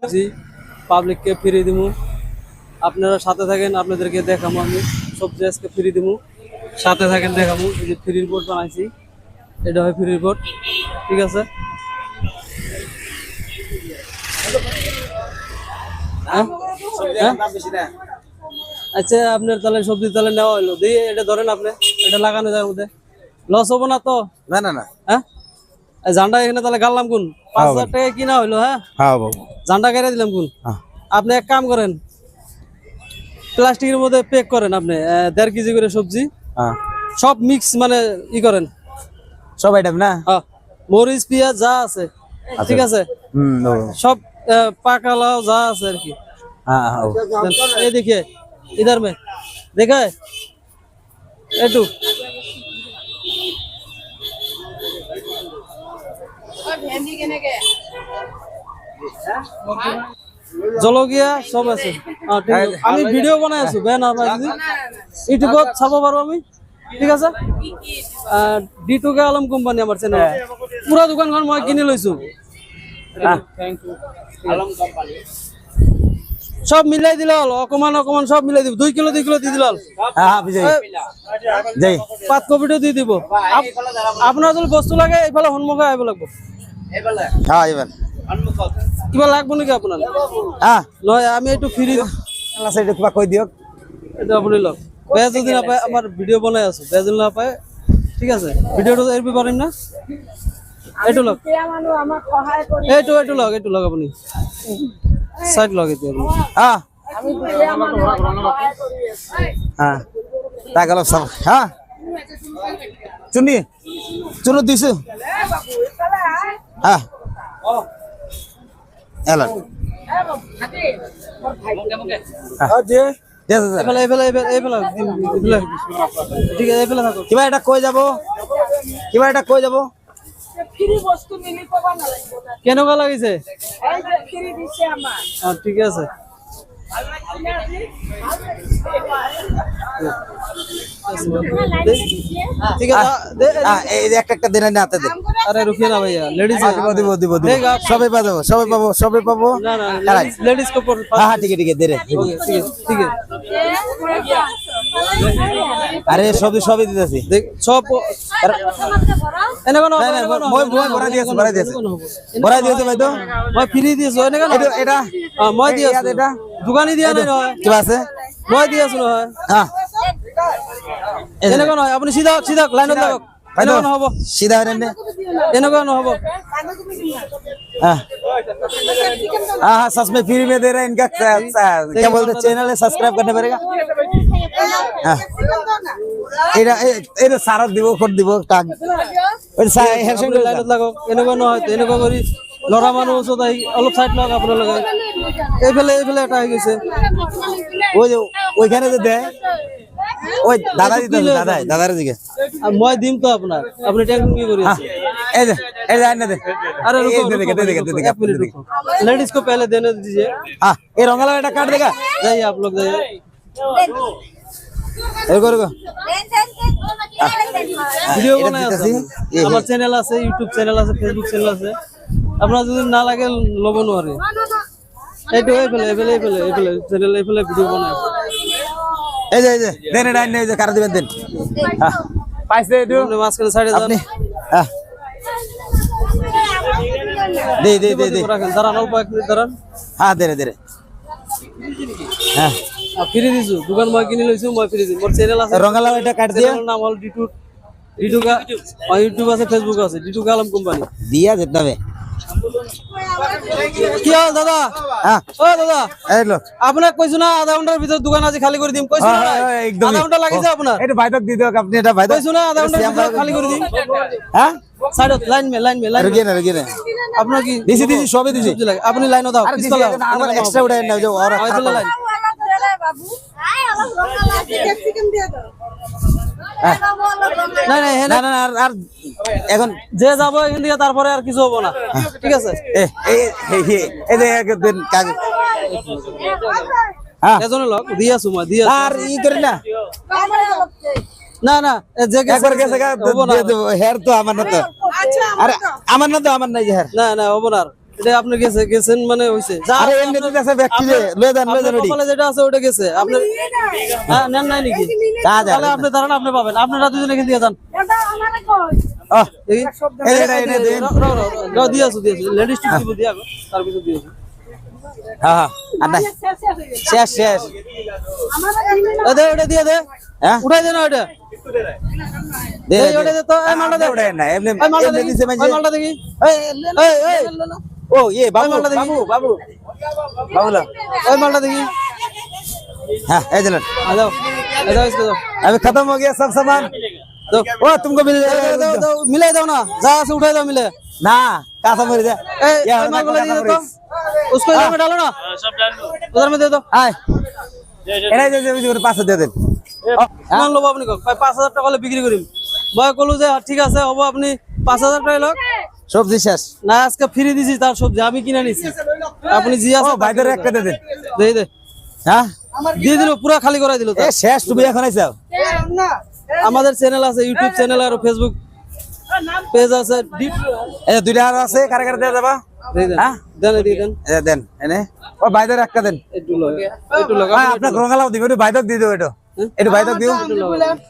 জি পাবলিককে ফ্রি দিমু, আপনারা সাথে থাকেন, আপনাদেরকে দেখাবো আমি সবজি আজকে ফ্রি দিমু, সাথে থাকেন দেখাবো। এই যে ফ্রি রিপোর্ট বানাইছি, এটা হয় ফ্রি রিপোর্ট, ঠিক আছে। হ্যাঁ? হ্যাঁ? আচ্ছা আপনার তাহলে সবজি তাহলে নেওয়া হলো, দিয়ে এটা ধরেন আপনি, এটা লাগানো যায় মধ্যে লস হবো না তো? না না না, হ্যাঁ ঝান্ডা এখানে তাহলে গাড়লাম কোন 5,000 টাকা কিনা হইলো। হ্যাঁ হ্যাঁ বাবু, ঝান্ডা কেটে দিলাম কোন। হ্যাঁ। আপনি এক কাম করেন, প্লাস্টিকের মধ্যে প্যাক করেন আপনি 1.5 কেজি করে সবজি, হ্যাঁ সব মিক্স মানে ই করেন, সব আইটেম না। হ্যাঁ মরিচ পেঁয়াজ যা আছে, ঠিক আছে, বাবু। সব পাকা লাউ যা আছে আর কি। হ্যাঁ হ্যাঁ বাবু। ये देखिए इधर में देखा है एटू জলগিয়া সব আছে। হ্যাঁ ঠিক আছে, আমি ভিডিও বানাই আছো বেন আর ইউটিউবত চাব পারো আমি, ঠিক আছে। D2K আলম কোম্পানি আমার চ্যানেল, পুরা দোকানখন মই কিনি লৈছো। Thank you Alam company. সব মিলাই দিল, অকমান অকমান সব মিলাই দিব, 2 কিলো 2 কিলো দিয়ে দিল। হ্যাঁ বিজয় জয় পাতকপিটো দি দিব। আপনার যদি বস্তু লাগে এইফালে সন্মুখে আহিব লাগব। হ্যাঁ এবার কিবা লাগব নাকি আপনার? হ্যাঁ নয় আমি একটু ফ্রি আছে, এটা কিবা কৈ দিয়ক। এটা আপনি লওক, বেয়া যদি না পায়, আমার ভিডিও বনাই আছো, বেয়া যদি না পায়, ঠিক আছে, ভিডিওটো এরবি পারিম না। এইটো লওক, এইটো লওক, এইটো লওক আপনি সাইড লগ এইটো আপনি। হ্যাঁ হ্যাঁ তাক অলপ চাব। হ্যাঁ চুনি চুনো দিছো। হ্যাঁ এলা এইফালে এইফালে এইফালে ঠিক আছে, এইফালে থাকো। কিবা এটা কৈ যাব, কিবা এটা কৈ যাব। কেনেকুৱা লাগিছে? ঠিক আছে, ঠিক আছে। এই একটা একটা দিন হাতে দে। আরে রুকিয়ে না ভাইয়া, লেডিস দিব দিব দিব সবাই পাবো, সবাই পাবো, সবাই পাবো। না না लेडीज को हाँ हाँ ठीक है ठीक है दे रहे। ठीक है अरे সবই সবই দিতেছি দেখ সব এনে কোন না না মই ভরা দিয়েছি ভরা দিয়েছি ভাই তো মই ফ্রি দিয়েছো এনে কোন এটা মই দিয়েছো, এটা দোকানি দিয়া নাই নহয়, কি আছে মই দিয়েছো নহয়। হ্যাঁ এনে কোন হয়, আপনি সিধা সিধা লাইনত লাগক, এনে কোন হবে सीधा रहने এনে কোন হবে। हाँ हाँ सच में फ्री में दे रहे हैं इनका, क्या बोलते हैं, चैनल है सब्सक्राइब करना पड़ेगा। हाँ এটা এটা সারা দিব কোড দিব টাক ওই হেয়ার আপনি লাইনত লাগক, এনে কোন হয় এনে কোন করি লৰা মানুহ ওচৰত আহি অলপ সাইড লওক আপোনালোকে। এইফালে এইফালে এটা হৈ গৈছে, ওই যে ওইখানে যে দেয় ওই দাদা দিতে দাদাই দাদার দিকে মই দিম তো আপনার, আপনি টেনশন কি করি আছে। এই যে এই যে আইনা দে। अरे रुको दे रुको, दे एक मिनट रुको, लेडीज को पहले देने दीजिए। हां ये रंगाला बेटा काट देगा, जाइए आप लोग जाइए। रुको रुको ভিডিও বানাই আছে, আমার চ্যানেল আছে, ইউটিউব চ্যানেল আছে, ফেসবুক চ্যানেল আছে, আপনার যদি না লাগে লব নোৱাৰে। এইটো এইফালে এইফালে এইফালে এইফালে চ্যানেল এইফালে ভিডিও বানাই আছে। এই যে দেন এটা আইনা এই যে কাট দিবেন দেন। হ্যাঁ পাইছে এটু আপনি মাঝখানে সাইডে যান, আপনি হ্যাঁ দে দে দে দে রাখেন, দাঁড়ান অল্প এক মিনিট দাঁড়ান। হ্যাঁ দে দে হ্যাঁ ফ্রি দিছো, দোকান মই কিনি লৈছো, মই ফ্রি দিম। মোর চ্যানেল আছে, রঙ্গালা এটা কাট দিয়ে চ্যানেলের নাম হল D2K, ইউটিউব আছে, ফেসবুক আছে, D2K আলম কোম্পানি। দিয়া যেতে হবে। কি হল দাদা? হ্যাঁ ও দাদা, এই লোক আপনাকে কইছো না আধা ঘন্টার ভিতর দোকান আছে খালি করে দিম, কইছো না? একদম আধা ঘন্টা লাগিছে আপনার, এটা ভাইদক দি দিও আপনি, এটা ভাইদক কইছো না আধা ঘন্টার ভিতর খালি করে দিম। হ্যাঁ সাইড লাইন মে লাইন রুকিয়ে না আপনার কি দিছি দিছি সবই দিছি। সবজি লাগে, আপনি লাইনও দাও, আর দিছি পিস্তলা আমার এক্সট্রা উড়াই না যে আর আইতলা লাইন। না না না না আর এখন যে যাব এখান থেকে, তারপরে আর কিছু হবো না, ঠিক আছে। এই এই যে একদিন কাগজ হ্যাঁ এজনে লোক দিয়া সুমা দিয়া আর ই করি না না না যে একবার গেছে হবো না, দিয়ে দেব। হেয়ার তো আমার না তো, আরে আমার না তো, আমার নাই যে হেয়ার। না না হবো না, এটা আপনি গেছেন মানে হইছে যা আরে এমনি দিতেছে ব্যক্তি রে লয়ে যান আপনার ওডি কপালে যেটা আছে ওটা গেছে আপনার হ্যাঁ নেন নাই নাকি কা যা তাহলে আপনি দাঁড়ান আপনি পাবেন আপনারা দুজনে এখান দিয়ে যান আহ দেখি এনে দেন দিয়েছো লেডিস টিপ দিব দিয়া তার ভিতর দিয়েছো হ্যাঁ হ্যাঁ আর নাই শেষ শেষ দে ওটা দিয়ে দে হ্যাঁ উঠাই দে না ওটা দে এই ওটা দে তো এই মালটা দে ওটা না এমনি এই মালটা এমনি দেখি দিছে মানে এই মালটা দেখি এই এই ও ইয়ে বাবু মালটা দেখি। বাবু বাবু লো এই মালটা দেখি हाँ ए चलो आ जाओ इसको दो अभी खत्म हो गया सब सामान दो ओ तुमको मिल जाएगा दो मिले दो ना जहाँ से उठाए दो मिले ना कहाँ मर जा ए माल को ले दो तो उसको इधर में डालो ना सब डाल दो उधर में दे दो आए এরাই যে যে ওর পাশে দিয়ে দেন মান লো আপনি 5000 টাকা হলে বিক্রি করিম বয় কলু যে ঠিক আছে হবো আপনি 5000 টাকা লোক সবজি শেষ না আজকে ফ্রি দিছি তার সবজি আমি কিনে নিছি আপনি জি ও আছে ভাইদের একটা দিয়ে দেন দে দে হ্যাঁ দিয়ে দিল পুরো খালি করে দিল এ শেষ তুমি এখন আইছো আমাদের চ্যানেল আছে ইউটিউব চ্যানেল আর ফেসবুক পেজ আছে এই দুইটা আর আছে কারে কারে দিয়ে দেবা দিয়ে দেন হ্যাঁ দেন দিয়ে দেন এ দেন এনে ও ভাইদের একটা দেন একটু লগা হ্যাঁ আপনার রঙালাও দিও একটু ভাইদক দিয়ে দিও এটা একটু ভাইদক দিও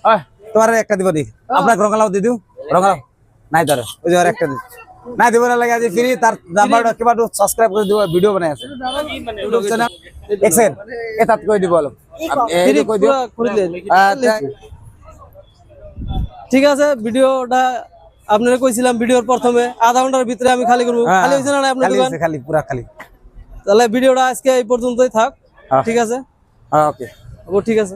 ওই তোমার একটা দিব দি আপনার রঙালাও দিয়ে দিও রঙালাও নাই ধরে ওই যে আর একটা দিও না দিব না লাগে আজ ফ্রি তার নাম্বারটা কিবা সাবস্ক্রাইব করে দিও ভিডিও বানাই আছে ইউটিউব চ্যানেল এক্সেন এটাত কই দিব বলো এই কই দিও করে দেন আচ্ছা ঠিক আছে ভিডিওটা আপনারা কইছিলাম ভিডিওর প্রথমে আধা ঘন্টার ভিতরে আমি খালি করব খালি হইছে না আপনার দোকান খালি পুরা খালি তাহলে ভিডিওটা আজকে এই পর্যন্তই থাক ঠিক আছে ওকে ও ঠিক আছে